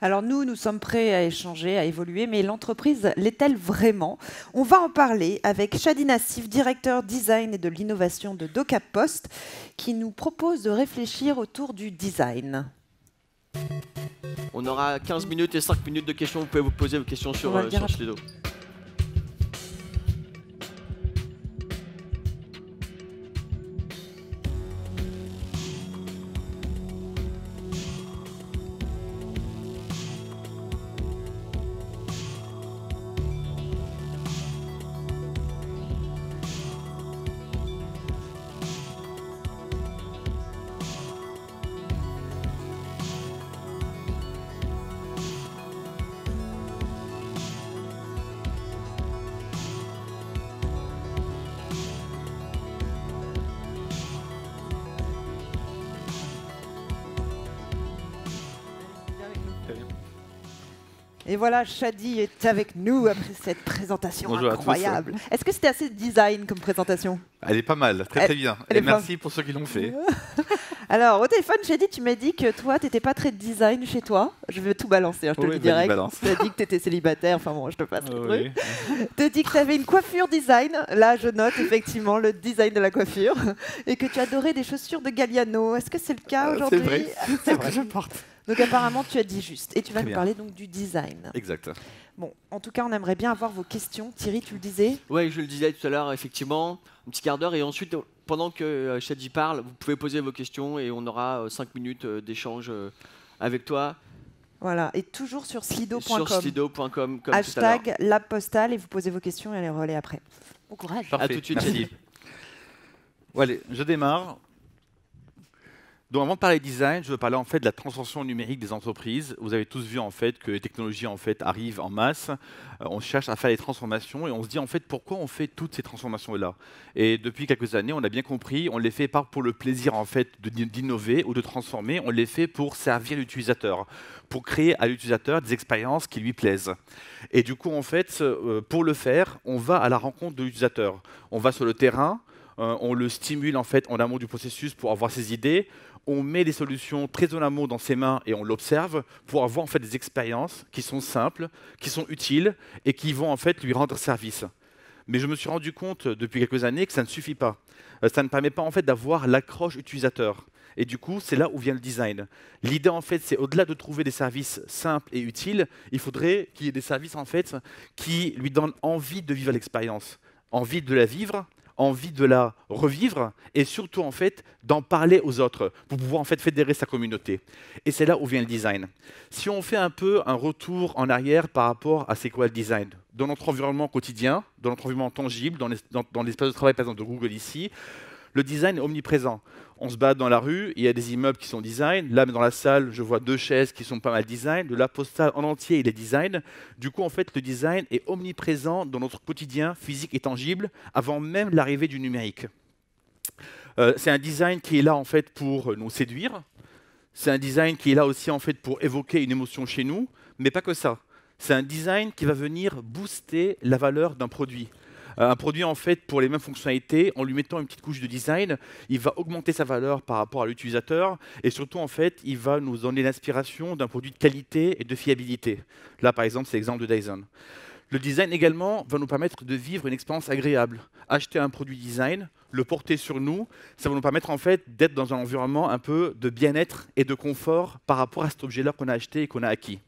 Alors nous sommes prêts à échanger, à évoluer, mais l'entreprise l'est-elle vraiment? On va en parler avec Shadi Nassif, directeur design et de l'innovation de DocaPost, qui nous propose de réfléchir autour du design. On aura 15 minutes et 5 minutes de questions. Vous pouvez vous poser vos questions On va le dire sur Slido. Et voilà, Shadi est avec nous après cette présentation Bonjour incroyable. Est-ce que c'était assez design comme présentation? Elle est pas mal, très bien. elle Et est merci pour ceux qui l'ont fait. Alors, au téléphone, Shadi, tu m'as dit que toi, tu n'étais pas très design chez toi. Je vais tout balancer, hein, je te le dis direct. Tu as dit que tu étais célibataire, enfin bon, je te passe le truc. Tu as dit que tu avais une coiffure design. Là, je note effectivement le design de la coiffure. Et que tu adorais des chaussures de Galliano. Est-ce que c'est le cas aujourd'hui? C'est vrai, c'est vrai, je porte. Donc apparemment, tu as dit juste. Et tu vas Très nous bien. parler donc du design. Exact. Bon, en tout cas, on aimerait bien avoir vos questions. Thierry, tu le disais? Oui, je le disais tout à l'heure, effectivement, un petit quart d'heure. Et ensuite, pendant que Shadi parle, vous pouvez poser vos questions et on aura 5 minutes d'échange avec toi. Voilà, et toujours sur slido.com. Sur slido.com, comme tout à l'heure. Hashtag Lab Postal et vous posez vos questions et elle les relaie après. Bon courage. Parfait. À tout de suite, Merci. Shadi. Bon, allez, je démarre. Donc avant de parler design, je veux parler en fait de la transformation numérique des entreprises. Vous avez tous vu en fait que les technologies en fait arrivent en masse. On cherche à faire des transformations et on se dit en fait pourquoi on fait toutes ces transformations là. Et depuis quelques années, on a bien compris, on les fait pas pour le plaisir en fait d'innover ou de transformer, on les fait pour servir l'utilisateur, pour créer à l'utilisateur des expériences qui lui plaisent. Et du coup en fait, pour le faire, on va à la rencontre de l'utilisateur. On va sur le terrain. On le stimule en fait en amont du processus pour avoir ses idées. On met des solutions très en amont dans ses mains et on l'observe pour avoir en fait des expériences qui sont simples, qui sont utiles et qui vont en fait lui rendre service. Mais je me suis rendu compte depuis quelques années que ça ne suffit pas. Ça ne permet pas en fait d'avoir l'accroche utilisateur. Et du coup, c'est là où vient le design. L'idée en fait, c'est au-delà de trouver des services simples et utiles, il faudrait qu'il y ait des services en fait qui lui donnent envie de vivre l'expérience, envie de la vivre, envie de la revivre et surtout en fait d'en parler aux autres pour pouvoir en fait fédérer sa communauté. Et c'est là où vient le design. Si on fait un peu un retour en arrière par rapport à c'est quoi le design dans notre environnement quotidien, dans notre environnement tangible, dans l'espace de travail par exemple de Google ici, le design est omniprésent. On se balade dans la rue, il y a des immeubles qui sont design. Là, dans la salle, je vois 2 chaises qui sont pas mal design. Le lab postal en entier, il est design. Du coup, en fait, le design est omniprésent dans notre quotidien physique et tangible avant même l'arrivée du numérique. C'est un design qui est là, en fait, pour nous séduire. C'est un design qui est là aussi, en fait, pour évoquer une émotion chez nous. Mais pas que ça. C'est un design qui va venir booster la valeur d'un produit. Un produit, en fait, pour les mêmes fonctionnalités, en lui mettant une petite couche de design, il va augmenter sa valeur par rapport à l'utilisateur et surtout, en fait, il va nous donner l'inspiration d'un produit de qualité et de fiabilité. Là, par exemple, c'est l'exemple de Dyson. Le design également va nous permettre de vivre une expérience agréable. Acheter un produit design, le porter sur nous, ça va nous permettre en fait d'être dans un environnement un peu de bien-être et de confort par rapport à cet objet-là qu'on a acheté et qu'on a acquis.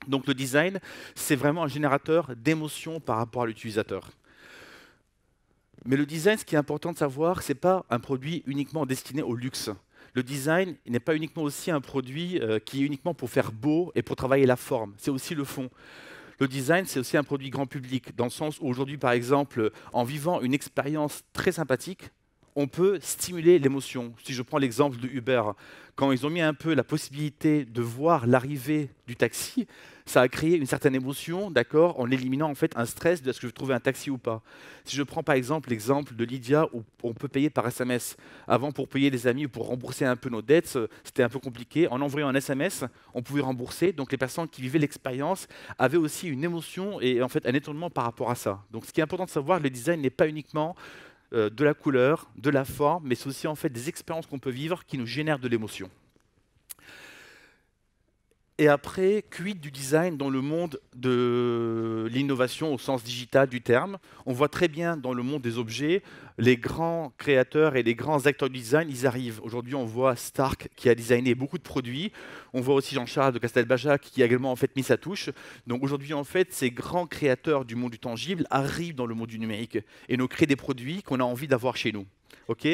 Donc le design, c'est vraiment un générateur d'émotions par rapport à l'utilisateur. Mais le design, ce qui est important de savoir, ce n'est pas un produit uniquement destiné au luxe. Le design n'est pas uniquement aussi un produit qui est uniquement pour faire beau et pour travailler la forme. C'est aussi le fond. Le design, c'est aussi un produit grand public, dans le sens où aujourd'hui, par exemple, en vivant une expérience très sympathique, on peut stimuler l'émotion. Si je prends l'exemple de Uber, quand ils ont mis un peu la possibilité de voir l'arrivée du taxi, ça a créé une certaine émotion, d'accord, en éliminant en fait un stress de est-ce que je vais trouver un taxi ou pas. Si je prends par exemple l'exemple de Lydia où on peut payer par SMS. Avant, pour payer les amis ou pour rembourser un peu nos dettes, c'était un peu compliqué. En envoyant un SMS, on pouvait rembourser. Donc les personnes qui vivaient l'expérience avaient aussi une émotion et en fait un étonnement par rapport à ça. Donc ce qui est important de savoir, le design n'est pas uniquement de la couleur, de la forme, mais c'est aussi en fait des expériences qu'on peut vivre qui nous génèrent de l'émotion. Et après, quid du design dans le monde de l'innovation au sens digital du terme? On voit très bien dans le monde des objets, les grands créateurs et les grands acteurs du design, ils arrivent. Aujourd'hui, on voit Stark qui a designé beaucoup de produits. On voit aussi Jean-Charles de Castelbajac qui a également en fait mis sa touche. Donc aujourd'hui, en fait, ces grands créateurs du monde du tangible arrivent dans le monde du numérique et nous créent des produits qu'on a envie d'avoir chez nous. Ok,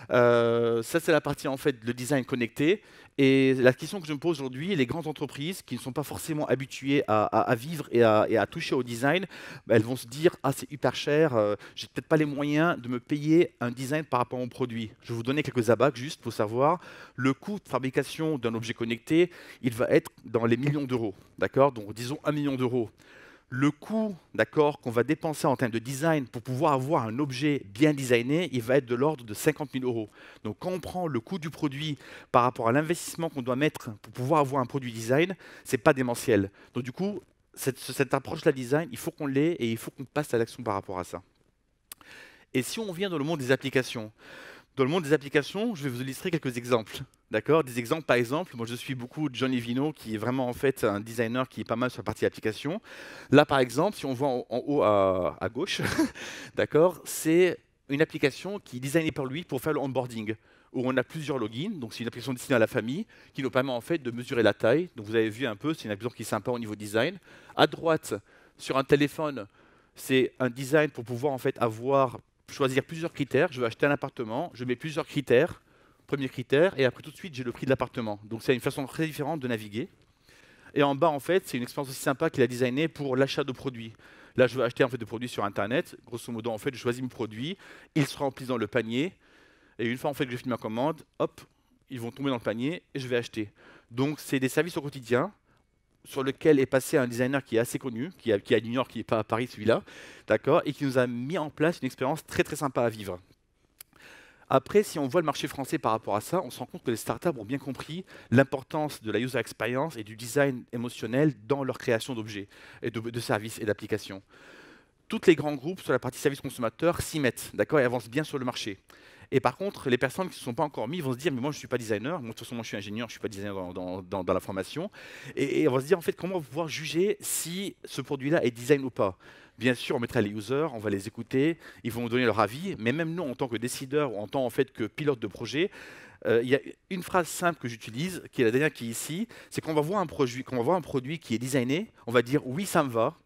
ça c'est la partie en fait le design connecté. Et la question que je me pose aujourd'hui, les grandes entreprises qui ne sont pas forcément habituées à vivre et à toucher au design, bah, elles vont se dire ah c'est hyper cher, j'ai peut-être pas les moyens de me payer un design par rapport au produit. Je vais vous donner quelques abacs juste pour savoir le coût de fabrication d'un objet connecté, il va être dans les millions d'euros, d'accord? Donc disons 1 million d'euros. Le coût, d'accord, qu'on va dépenser en termes de design pour pouvoir avoir un objet bien designé, il va être de l'ordre de 50 000 euros. Donc quand on prend le coût du produit par rapport à l'investissement qu'on doit mettre pour pouvoir avoir un produit design, c'est pas démentiel. Donc du coup, cette approche-là design, il faut qu'on l'ait et il faut qu'on passe à l'action par rapport à ça. Et si on vient dans le monde des applications, dans le monde des applications, je vais vous illustrer quelques exemples. D'accord? Des exemples, par exemple, moi je suis beaucoup Johnny Vino, qui est vraiment en fait un designer qui est pas mal sur la partie application. Là, par exemple, si on voit en haut à gauche, d'accord, c'est une application qui est designée par lui pour faire le onboarding, où on a plusieurs logins. Donc c'est une application destinée à la famille qui nous permet en fait de mesurer la taille. Donc vous avez vu un peu, c'est une application qui est sympa au niveau design. À droite, sur un téléphone, c'est un design pour pouvoir en fait choisir plusieurs critères. Je veux acheter un appartement, je mets plusieurs critères. Premier critère, et après tout de suite, j'ai le prix de l'appartement. Donc c'est une façon très différente de naviguer. Et en bas, en fait, c'est une expérience aussi sympa qu'il a designée pour l'achat de produits. Là, je veux acheter en fait des produits sur Internet. Grosso modo, en fait, je choisis mes produits, ils se remplissent dans le panier, et une fois en fait que j'ai fini ma commande, hop, ils vont tomber dans le panier et je vais acheter. Donc c'est des services au quotidien sur lesquels est passé un designer qui est assez connu, qui est à New York, qui n'est pas à Paris celui-là, d'accord, et qui nous a mis en place une expérience très très sympa à vivre. Après, si on voit le marché français par rapport à ça, on se rend compte que les startups ont bien compris l'importance de la user experience et du design émotionnel dans leur création d'objets, et de services et d'applications. Tous les grands groupes sur la partie service consommateur s'y mettent, d'accord, et avancent bien sur le marché. Et par contre, les personnes qui ne se sont pas encore mis vont se dire mais moi je ne suis pas designer, moi de toute façon moi je suis ingénieur, je ne suis pas designer dans la formation. Et on va se dire en fait comment on va pouvoir juger si ce produit-là est design ou pas. Bien sûr, on mettra les users, on va les écouter, ils vont nous donner leur avis, mais même nous en tant que décideurs ou en tant en fait, que pilote de projet, il y a une phrase simple que j'utilise, qui est la dernière qui est ici, c'est qu'on va voir un produit qui est designé, on va dire oui ça me va,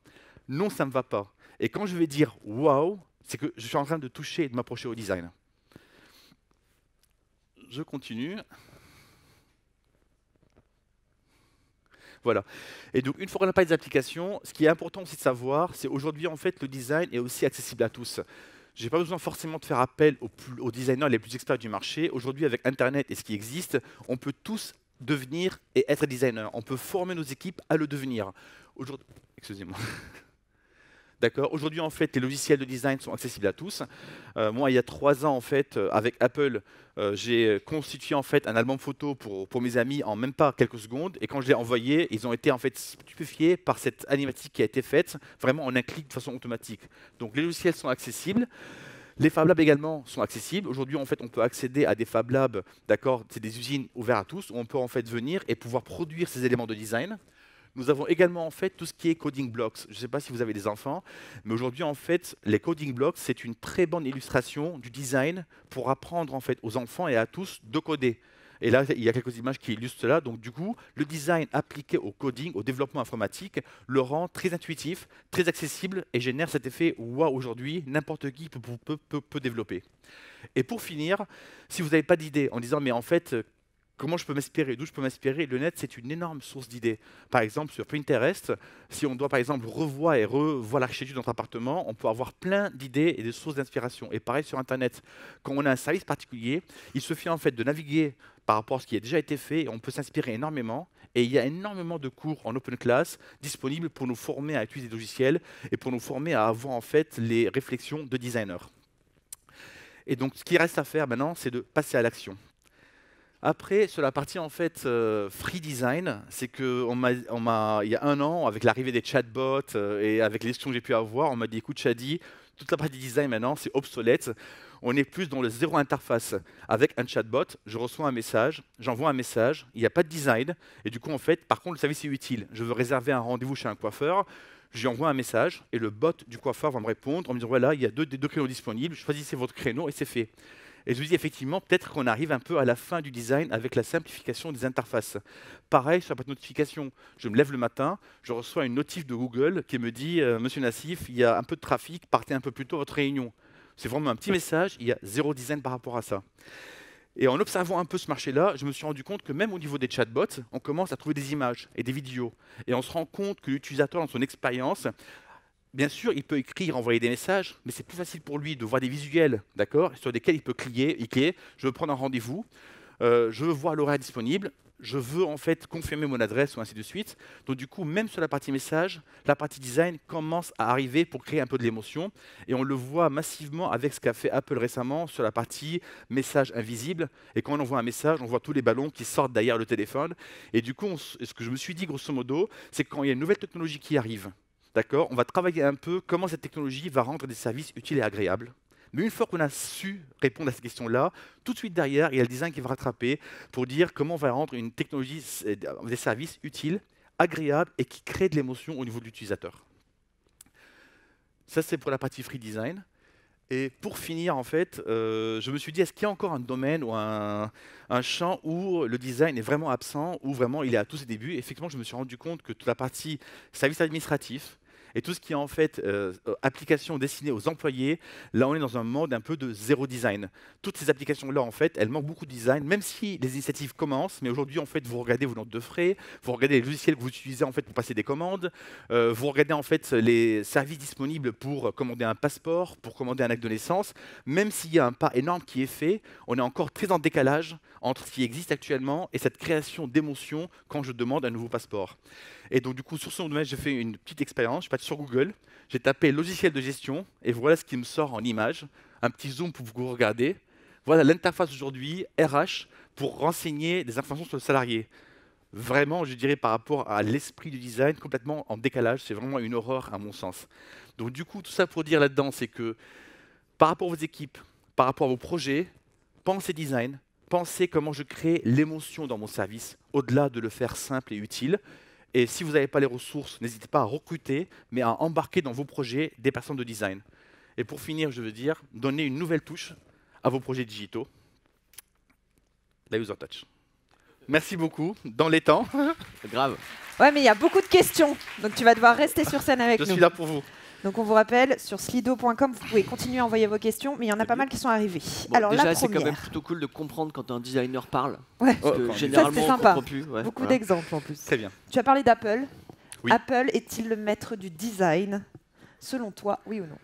non ça ne me va pas. Et quand je vais dire waouh, c'est que je suis en train de toucher et de m'approcher au design. Je continue. Voilà. Et donc, une fois qu'on a pas des applications, ce qui est important aussi de savoir, c'est aujourd'hui, en fait, le design est aussi accessible à tous. Je n'ai pas besoin forcément de faire appel aux designers les plus experts du marché. Aujourd'hui, avec Internet et ce qui existe, on peut tous devenir et être designer. On peut former nos équipes à le devenir. Excusez-moi. D'accord. Aujourd'hui, en fait, les logiciels de design sont accessibles à tous. Moi, il y a 3 ans, en fait, avec Apple, j'ai constitué en fait un album photo pour mes amis en même pas quelques secondes. Et quand je l'ai envoyé, ils ont été en fait stupéfiés par cette animatique qui a été faite, vraiment en un clic de façon automatique. Donc, les logiciels sont accessibles. Les Fab Labs également sont accessibles. Aujourd'hui, en fait, on peut accéder à des Fab Labs, d'accord, c'est des usines ouvertes à tous, où on peut en fait venir et pouvoir produire ces éléments de design. Nous avons également en fait tout ce qui est coding blocks. Je ne sais pas si vous avez des enfants, mais aujourd'hui en fait, les coding blocks, c'est une très bonne illustration du design pour apprendre en fait aux enfants et à tous de coder. Et là, il y a quelques images qui illustrent cela. Donc du coup, le design appliqué au coding, au développement informatique, le rend très intuitif, très accessible et génère cet effet waouh aujourd'hui, n'importe qui peut développer. Et pour finir, si vous n'avez pas d'idée en disant mais en fait, comment je peux m'inspirer? D'où je peux m'inspirer? Le net, c'est une énorme source d'idées. Par exemple, sur Pinterest, si on doit par exemple revoir l'architecture de notre appartement, on peut avoir plein d'idées et de sources d'inspiration. Et pareil sur Internet, quand on a un service particulier, il suffit en fait de naviguer par rapport à ce qui a déjà été fait et on peut s'inspirer énormément. Et il y a énormément de cours en open class disponibles pour nous former à utiliser des logiciels et pour nous former à avoir en fait les réflexions de designers. Et donc, ce qui reste à faire maintenant, c'est de passer à l'action. Après, sur la partie en fait free design, c'est que il y a 1 an, avec l'arrivée des chatbots et avec les questions que j'ai pu avoir, on m'a dit écoute Chadi, Toute la partie design maintenant, c'est obsolète. On est plus dans le zéro interface. Avec un chatbot, je reçois un message, j'envoie un message, il n'y a pas de design. Et du coup, en fait, par contre, le service est utile. Je veux réserver un rendez-vous chez un coiffeur, je lui envoie un message et le bot du coiffeur va me répondre en me disant voilà, il y a deux créneaux disponibles, choisissez votre créneau et c'est fait. Et je vous dis effectivement, peut-être qu'on arrive un peu à la fin du design avec la simplification des interfaces. Pareil sur la notification. Je me lève le matin, je reçois une notif de Google qui me dit Monsieur Nassif, il y a un peu de trafic, partez un peu plus tôt à votre réunion. C'est vraiment un petit message, il y a zéro design par rapport à ça. Et en observant un peu ce marché-là, je me suis rendu compte que même au niveau des chatbots, on commence à trouver des images et des vidéos. Et on se rend compte que l'utilisateur, dans son expérience, bien sûr, il peut écrire, envoyer des messages, mais c'est plus facile pour lui de voir des visuels, d'accord, sur lesquels il peut cliquer. Je veux prendre un rendez-vous, je veux voir l'horaire disponible, je veux en fait confirmer mon adresse ou ainsi de suite. Donc du coup, même sur la partie message, la partie design commence à arriver pour créer un peu de l'émotion. Et on le voit massivement avec ce qu'a fait Apple récemment sur la partie message invisible. Et quand on envoie un message, on voit tous les ballons qui sortent derrière le téléphone. Et du coup, ce que je me suis dit grosso modo, c'est que quand il y a une nouvelle technologie qui arrive, d'accord, on va travailler un peu comment cette technologie va rendre des services utiles et agréables. Mais une fois qu'on a su répondre à cette question-là, tout de suite derrière, il y a le design qui va rattraper pour dire comment on va rendre une technologie, des services utiles, agréables et qui créent de l'émotion au niveau de l'utilisateur. Ça, c'est pour la partie free design. Et pour finir, en fait, je me suis dit, est-ce qu'il y a encore un domaine ou un champ où le design est vraiment absent, où vraiment il est à tous ses débuts? Effectivement, je me suis rendu compte que toute la partie service administratif, et tout ce qui est en fait applications destinées aux employés, là on est dans un mode un peu de zéro design. Toutes ces applications-là, en fait, elles manquent beaucoup de design, même si les initiatives commencent, mais aujourd'hui, en fait, vous regardez vos notes de frais, vous regardez les logiciels que vous utilisez en fait pour passer des commandes, vous regardez en fait les services disponibles pour commander un passeport, pour commander un acte de naissance. Même s'il y a un pas énorme qui est fait, on est encore très en décalage entre ce qui existe actuellement et cette création d'émotion quand je demande un nouveau passeport. Et donc du coup, sur ce domaine, j'ai fait une petite expérience. Je suis parti sur Google, j'ai tapé logiciel de gestion et voilà ce qui me sort en image. Un petit zoom pour vous regarder. Voilà l'interface aujourd'hui RH pour renseigner des informations sur le salarié. Vraiment, je dirais par rapport à l'esprit du design, complètement en décalage. C'est vraiment une horreur à mon sens. Donc du coup, tout ça pour dire là-dedans, c'est que par rapport à vos équipes, par rapport à vos projets, pensez design, pensez comment je crée l'émotion dans mon service, au-delà de le faire simple et utile. Et si vous n'avez pas les ressources, n'hésitez pas à recruter, mais à embarquer dans vos projets des personnes de design. Et pour finir, je veux dire, donner une nouvelle touche à vos projets digitaux. La User Touch. Merci beaucoup, dans les temps. Grave. Ouais, mais il y a beaucoup de questions, donc tu vas devoir rester sur scène avec nous. Je suis là pour vous. Donc on vous rappelle, sur slido.com, vous pouvez continuer à envoyer vos questions, mais il y en a pas mal qui sont arrivées. Bon, alors déjà, la c'est première. quand même plutôt cool de comprendre quand un designer parle. Ouais. Parce que Ça, généralement, c'est on sympa. comprend plus. Ouais, Beaucoup voilà. d'exemples en plus. Très bien. Tu as parlé d'Apple. Oui. Apple est-il le maître du design, selon toi, oui ou non?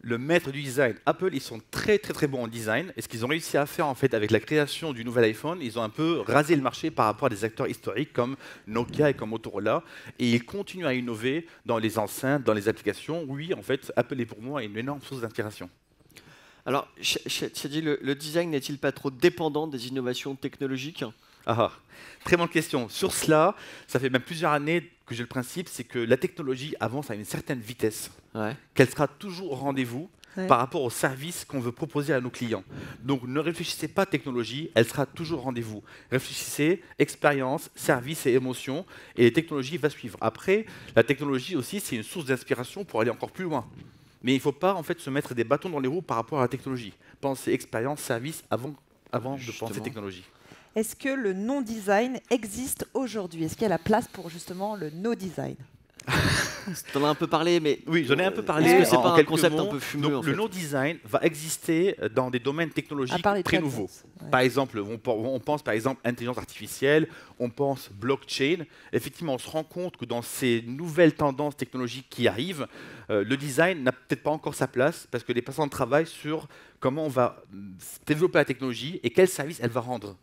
Le maître du design. Apple, ils sont très bons en design. Et ce qu'ils ont réussi à faire en fait avec la création du nouvel iPhone, ils ont un peu rasé le marché par rapport à des acteurs historiques comme Nokia et comme Motorola. Et ils continuent à innover dans les enceintes, dans les applications. Oui, en fait, Apple est pour moi une énorme source d'inspiration. Alors, Shadi, le design n'est-il pas trop dépendant des innovations technologiques? Très bonne question. Sur cela, ça fait même plusieurs années que j'ai le principe, c'est que la technologie avance à une certaine vitesse, qu'elle sera toujours au rendez-vous par rapport au service qu'on veut proposer à nos clients. Donc ne réfléchissez pas à technologie, elle sera toujours au rendez-vous. Réfléchissez expérience, service et émotion, et les technologies vont suivre. Après, la technologie aussi, c'est une source d'inspiration pour aller encore plus loin. Mais il ne faut pas en fait se mettre des bâtons dans les roues par rapport à la technologie. Pensez expérience, service avant de penser technologie. Est-ce que le non-design existe aujourd'hui? Est-ce qu'il y a la place pour justement le no-design? Tu en as un peu parlé, mais oui, j'en ai un peu parlé. Est-ce que c'est pas un quelques concept mots. un peu fumeux? Donc, le no-design va exister dans des domaines technologiques très nouveaux. Par exemple, on pense par exemple intelligence artificielle, on pense blockchain. Effectivement, on se rend compte que dans ces nouvelles tendances technologiques qui arrivent, le design n'a peut-être pas encore sa place parce que les personnes travaillent sur comment on va développer la technologie et quel service elle va rendre.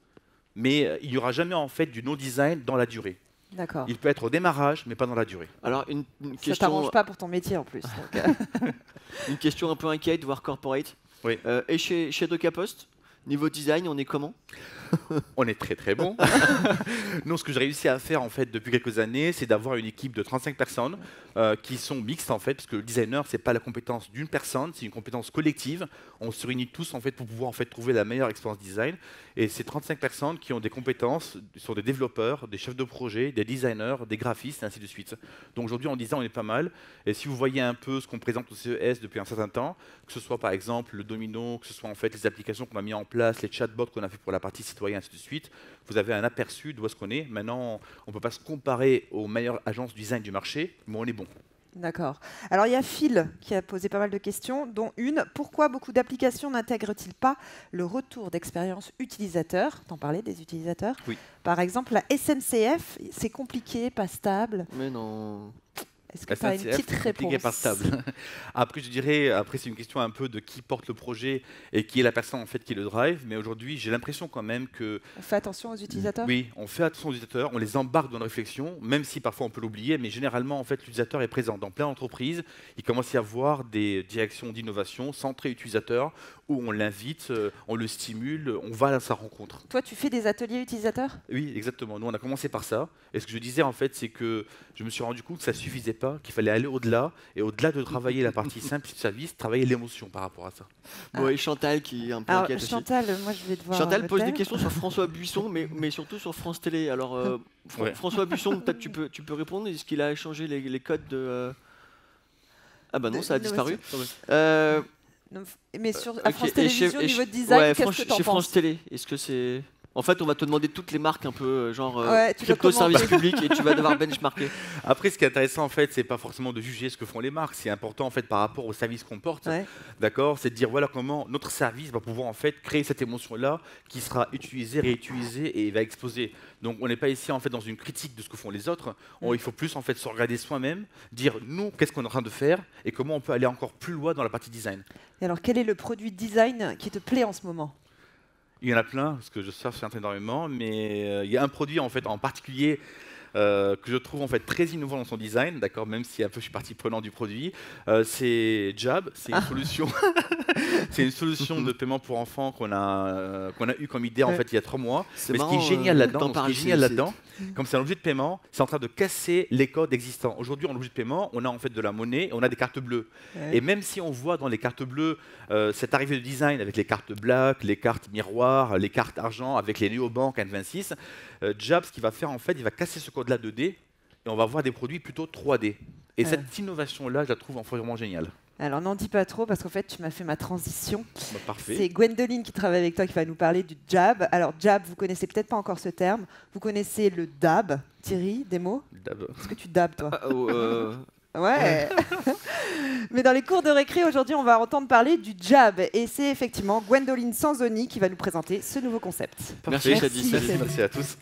Mais il n'y aura jamais en fait du no-design dans la durée. D'accord. Il peut être au démarrage, mais pas dans la durée. Alors, une question... Ça t'arrange pas pour ton métier en plus. Donc, une question un peu inquiète, voire corporate. Oui. Et chez DocaPost, Niveau design, on est comment? On est très très bon. Nous, ce que j'ai réussi à faire en fait depuis quelques années, c'est d'avoir une équipe de 35 personnes qui sont mixtes en fait, parce que le designer, c'est pas la compétence d'une personne, c'est une compétence collective. On se réunit tous en fait pour pouvoir en fait trouver la meilleure expérience design. Et ces 35 personnes qui ont des compétences sont des développeurs, des chefs de projet, des designers, des graphistes, et ainsi de suite. Donc aujourd'hui, en design, on est pas mal. Et si vous voyez un peu ce qu'on présente au CES depuis un certain temps, que ce soit par exemple le Domino, que ce soit en fait les applications qu'on a mis en place, les chatbots qu'on a fait pour la partie citoyen, ainsi de suite, vous avez un aperçu d'où est-ce qu'on est. Maintenant, on ne peut pas se comparer aux meilleures agences design du marché, mais on est bon. D'accord. Alors, il y a Phil qui a posé pas mal de questions, dont une. Pourquoi beaucoup d'applications n'intègrent-ils pas le retour d'expérience utilisateur? T'en parlais des utilisateurs? Oui. Par exemple, la SNCF, c'est compliqué, pas stable. Mais non. Est-ce que tu as une petite réponse? Pas stable. Après, je dirais, après c'est une question un peu de qui porte le projet et qui est la personne en fait qui le drive. Mais aujourd'hui, j'ai l'impression quand même que on fait attention aux utilisateurs. Oui, on fait attention aux utilisateurs, on les embarque dans une réflexion, même si parfois on peut l'oublier. Mais généralement, en fait, l'utilisateur est présent dans plein d'entreprises. Il commence à y avoir des directions d'innovation centrées utilisateurs où on l'invite, on le stimule, on va à sa rencontre. Toi, tu fais des ateliers utilisateurs? Oui, exactement. Nous, on a commencé par ça. Et ce que je disais, en fait, c'est que je me suis rendu compte que ça ne suffisait pas, qu'il fallait aller au-delà. Et au-delà de travailler la partie simple du service, travailler l'émotion par rapport à ça. Bon, et Chantal, qui est un peu inquiète aussi. Chantal, moi, je vais devoir... Chantal pose des questions sur François Buisson, mais surtout sur France Télé. Alors, François Buisson, peut-être tu peux répondre. Est-ce qu'il a changé les codes de... Ah bah non, ça a disparu. Mais à France Télévisions, au niveau de design, qu'est-ce que tu en penses? Chez France Télé, est-ce que c'est... En fait, on va te demander toutes les marques un peu genre crypto service public et tu vas devoir benchmarker. Après, ce qui est intéressant en fait, c'est pas forcément de juger ce que font les marques. C'est important en fait par rapport au service qu'on porte. D'accord, c'est de dire voilà comment notre service va pouvoir en fait créer cette émotion-là qui sera utilisée, réutilisée et va exploser. Donc, on n'est pas ici en fait dans une critique de ce que font les autres. Il faut plus en fait se regarder soi-même, dire nous qu'est-ce qu'on est en train de faire et comment on peut aller encore plus loin dans la partie design. Et alors, quel est le produit design qui te plaît en ce moment? Il y en a plein, parce que je surfe énormément, mais il y a un produit en fait en particulier que je trouve en fait très innovant dans son design, d'accord, même si un peu je suis partie prenante du produit. C'est Jab, c'est une solution, c'est une solution de paiement pour enfants qu'on a eu comme idée en fait il y a 3 mois. Mais ce qui est génial là-dedans, comme c'est un objet de paiement, c'est en train de casser les codes existants. Aujourd'hui, en objet de paiement, on a en fait de la monnaie, on a des cartes bleues. Et même si on voit dans les cartes bleues cette arrivée de design avec les cartes black, les cartes miroirs, les cartes argent, avec les néobanques N26, Jab, ce qu'il va faire en fait, il va casser ce code-là 2D et on va voir des produits plutôt 3D. Et cette innovation-là, je la trouve vraiment géniale. Alors n'en dis pas trop parce qu'en fait tu m'as fait ma transition. Parfait. C'est Gwendoline qui travaille avec toi qui va nous parler du Jab. Alors Jab, vous connaissez peut-être pas encore ce terme. Vous connaissez le dab, Thierry, des mots? Est-ce que tu dabs toi? Ouais. Mais dans les cours de récré aujourd'hui, on va entendre parler du Jab et c'est effectivement Gwendoline Sanzoni qui va nous présenter ce nouveau concept. Parfait. Merci à tous.